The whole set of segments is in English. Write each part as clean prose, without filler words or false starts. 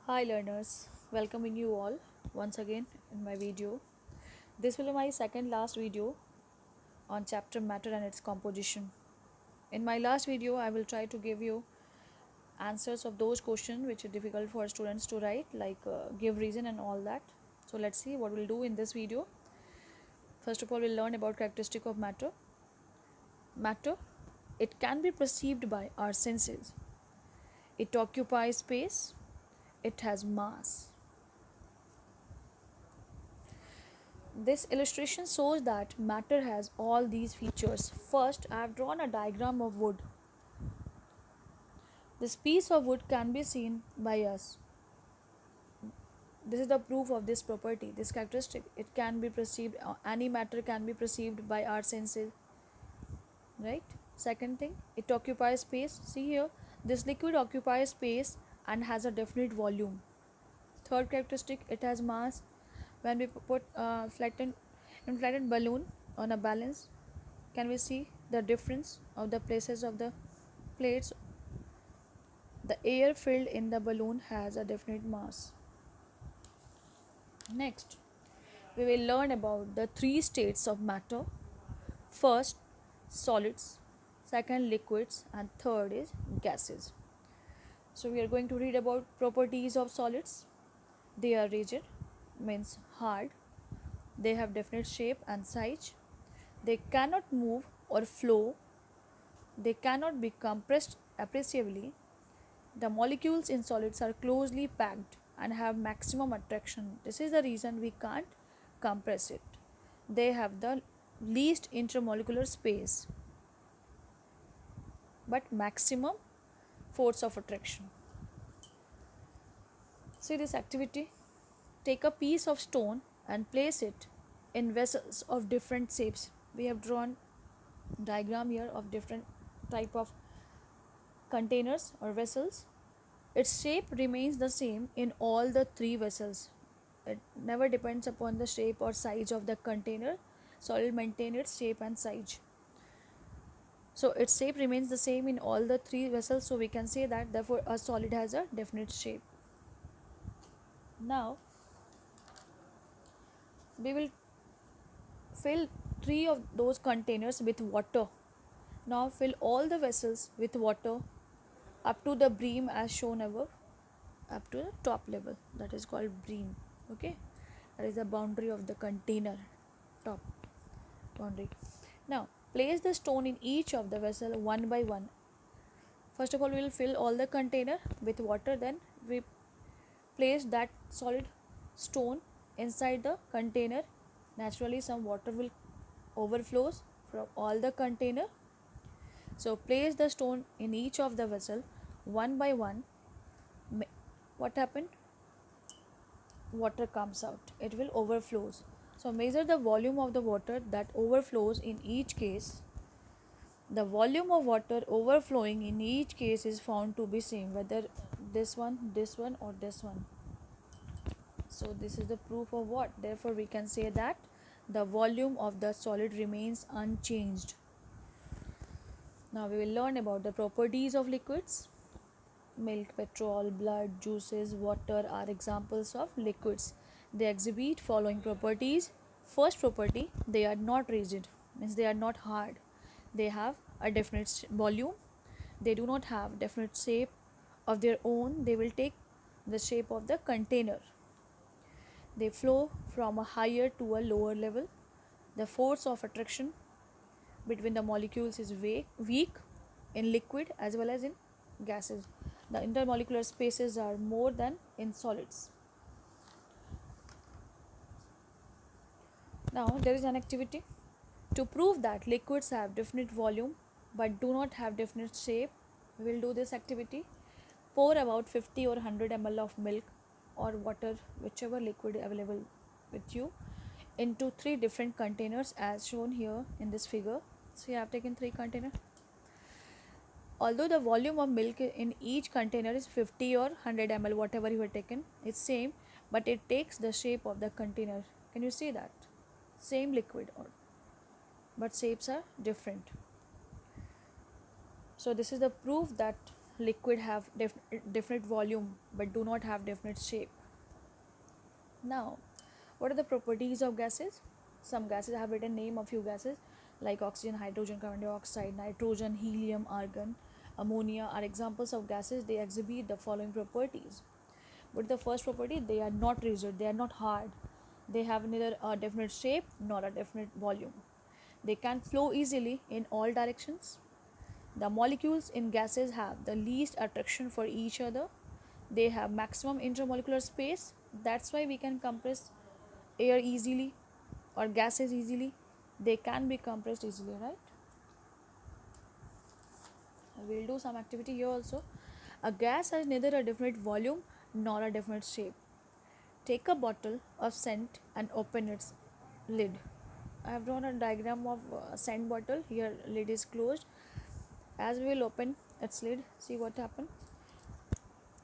Hi learners, welcoming you all once again in my video. This will be my second last video on chapter matter and its composition. In my last video, I will try to give you answers of those questions which are difficult for students to write, like give reason and all that. So let's see what we'll do in this video. First of all, we'll learn about characteristic of matter. Matter, it can be perceived by our senses. It occupies space. It has mass. This illustration shows that matter has all these features. First, I have drawn a diagram of wood. This piece of wood can be seen by us. This is the proof of this property, this characteristic. It can be perceived, any matter can be perceived by our senses, right? Second thing, it occupies space. See here, this liquid occupies space and has a definite volume. Third characteristic, it has mass. When we put flattened balloon on a balance, can we see the difference of the places of the plates? The air filled in the balloon has a definite mass. Next, we will learn about the three states of matter. First, solids, second, liquids, and third is gases. So we are going to read about properties of solids. They are rigid, means hard. They have definite shape and size. They cannot move or flow. They cannot be compressed appreciably. The molecules in solids are closely packed and have maximum attraction. This is the reason we can't compress it. They have the least intermolecular space but maximum force of attraction. See this activity. Take a piece of stone and place it in vessels of different shapes. We have drawn diagram here of different type of containers or vessels. Its shape remains the same in all the three vessels. It never depends upon the shape or size of the container. Solid maintain its shape and size. So its shape remains the same in all the three vessels. So we can say that therefore a solid has a definite shape. Now we will fill three of those containers with water. Now fill all the vessels with water up to the brim as shown above, up to the top level, that is called brim. Okay, that is the boundary of the container, top boundary. Now place the stone in each of the vessel one by one. First of all, we will fill all the container with water, then we place that solid stone inside the container. Naturally some water will overflows from all the container. So place the stone in each of the vessel one by one. What happened? Water comes out, it will overflows. So measure the volume of the water that overflows in each case. The volume of water overflowing in each case is found to be same, whether this one or this one. So this is the proof of what? Therefore we can say that the volume of the solid remains unchanged. Now we will learn about the properties of liquids. Milk, petrol, blood, juices, water are examples of liquids. They exhibit following properties. First property, they are not rigid, means they are not hard. They have a definite volume. They do not have definite shape of their own. They will take the shape of the container. They flow from a higher to a lower level. The force of attraction between the molecules is weak in liquid as well as in gases. The intermolecular spaces are more than in solids. Now there is an activity to prove that liquids have definite volume but do not have definite shape. We will do this activity. Pour about 50 or 100 ml of milk or water, whichever liquid available with you, into three different containers as shown here in this figure. So I have taken three containers. Although the volume of milk in each container is 50 or 100 ml, whatever you have taken, it's same, but it takes the shape of the container. Can you see that? Same liquid, but shapes are different. So this is the proof that liquid have definite volume but do not have definite shape. Now, what are the properties of gases? Some gases, I have written name of few gases like oxygen, hydrogen, carbon dioxide, nitrogen, helium, argon, ammonia are examples of gases. They exhibit the following properties. But the first property, they are not rigid, they are not hard. They have neither a definite shape nor a definite volume. They can flow easily in all directions. The molecules in gases have the least attraction for each other. They have maximum intermolecular space. That's why we can compress air easily or gases easily. They can be compressed easily, right? We'll do some activity here also. A gas has neither a definite volume nor a definite shape. Take a bottle of scent and open its lid. I have drawn a diagram of scent bottle. Here lid is closed. As we will open its lid, see what happens.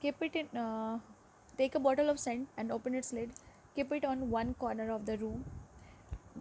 Keep it in. Take a bottle of scent and open its lid. Keep it on one corner of the room.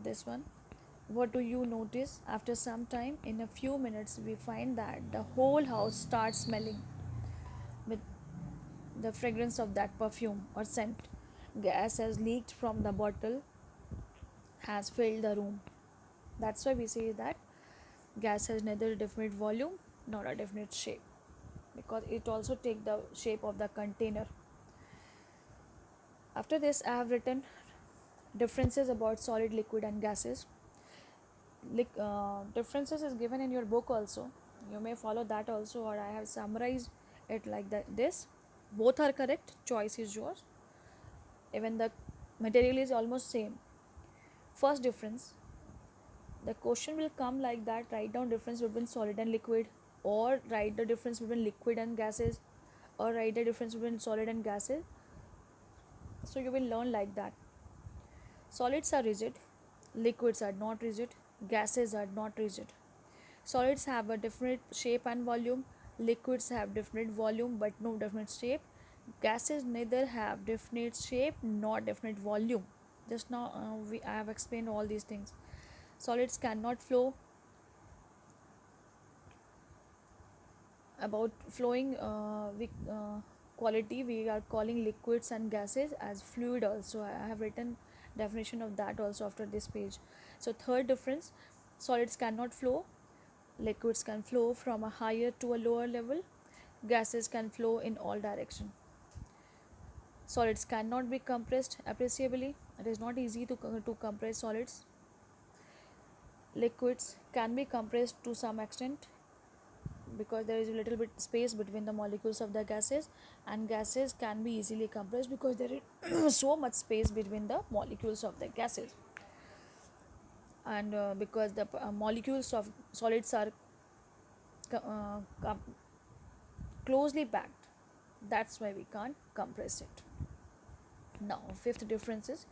This one. What do you notice? After some time, in a few minutes, we find that the whole house starts smelling with the fragrance of that perfume or scent. Gas has leaked from the bottle, has filled the room. That's why we say that gas has neither a definite volume nor a definite shape, because it also takes the shape of the container. After this, I have written differences about solid, liquid, and gases. Differences is given in your book also. You may follow that also, or I have summarized it like that. This both are correct. Choice is yours. Even the material is almost same. First difference, the question will come like that: write down difference between solid and liquid, or write the difference between liquid and gases, or write the difference between solid and gases. So you will learn like that. Solids are rigid, liquids are not rigid, gases are not rigid. Solids have a definite shape and volume, liquids have definite volume but no definite shape. Gases neither have definite shape nor definite volume. Just now I have explained all these things. Solids cannot flow. About flowing quality, we are calling liquids and gases as fluid also. I have written definition of that also after this page. So third difference, solids cannot flow, liquids can flow from a higher to a lower level, gases can flow in all direction. Solids cannot be compressed appreciably. It is not easy to compress solids. Liquids can be compressed to some extent because there is a little bit space between the molecules of the gases, and gases can be easily compressed because there is so much space between the molecules of the gases, and because the molecules of solids are closely packed, that's why we can't compress it. Now, fifth difference is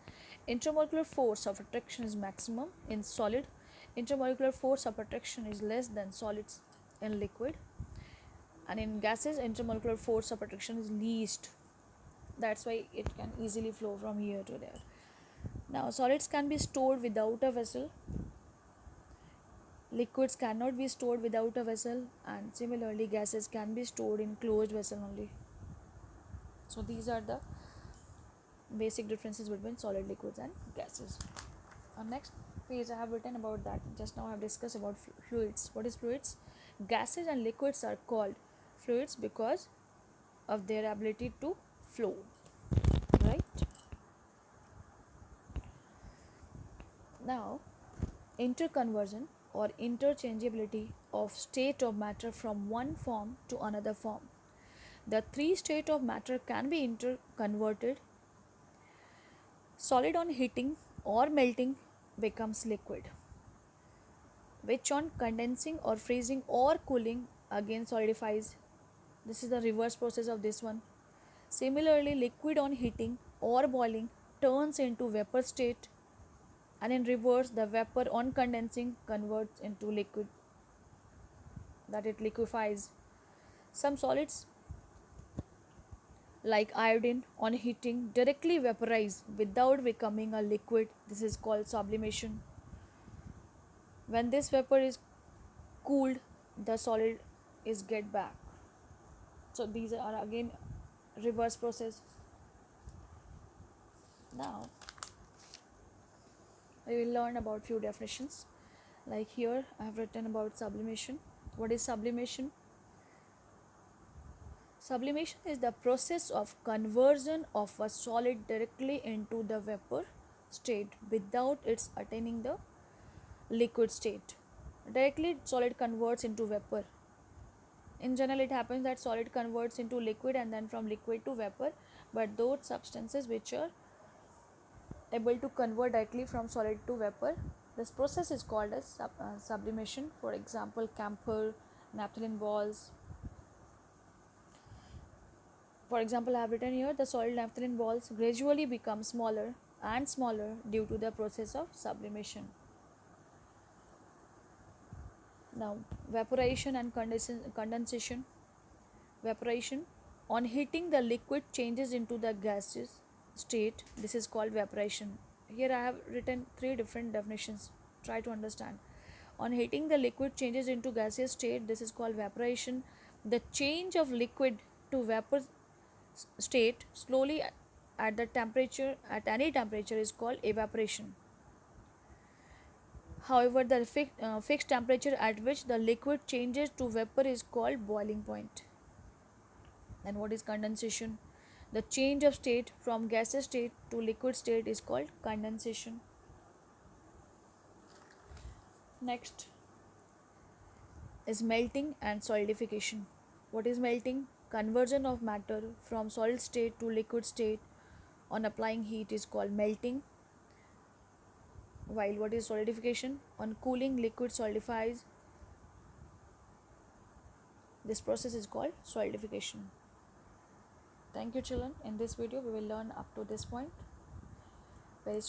intermolecular force of attraction is maximum in solid, intermolecular force of attraction is less than solids in liquid, and in gases intermolecular force of attraction is least. That's why it can easily flow from here to there. Now, solids can be stored without a vessel, liquids cannot be stored without a vessel, and similarly gases can be stored in closed vessel only. So these are the basic differences between solid, liquids, and gases. On next page, I have written about that. Just now I have discussed about fluids. What is fluids? Gases and liquids are called fluids because of their ability to flow, right? Now, interconversion or interchangeability of state of matter from one form to another form. The three state of matter can be interconverted. Solid on heating or melting becomes liquid, which on condensing or freezing or cooling again solidifies. This is the reverse process of this one. Similarly, liquid on heating or boiling turns into vapor state, and in reverse, the vapor on condensing converts into liquid, that it liquefies. Some solids like iodine on heating directly vaporize without becoming a liquid. This is called sublimation. When this vapor is cooled, the solid is get back. So these are again reverse process. Now we will learn about few definitions. Like here I have written about sublimation. What is sublimation? Sublimation is the process of conversion of a solid directly into the vapor state without its attaining the liquid state. Directly solid converts into vapor. In general it happens that solid converts into liquid and then from liquid to vapor, but those substances which are able to convert directly from solid to vapor, this process is called as sublimation. For example, camphor, naphthalene balls. For example, I have written here the solid naphthalene balls gradually become smaller and smaller due to the process of sublimation. Now, evaporation and condensation. Evaporation, on heating the liquid changes into the gaseous state. This is called evaporation. Here I have written three different definitions. Try to understand. On heating the liquid changes into gaseous state. This is called evaporation. The change of liquid to vapor state slowly at the temperature, at any temperature, is called evaporation. However, the fixed temperature at which the liquid changes to vapor is called boiling point. And what is condensation? The change of state from gaseous state to liquid state is called condensation. Next is melting and solidification. What is melting? Conversion of matter from solid state to liquid state on applying heat is called melting. While what is solidification? On cooling, liquid solidifies. This process is called solidification. Thank you children. In this video we will learn up to this point. Very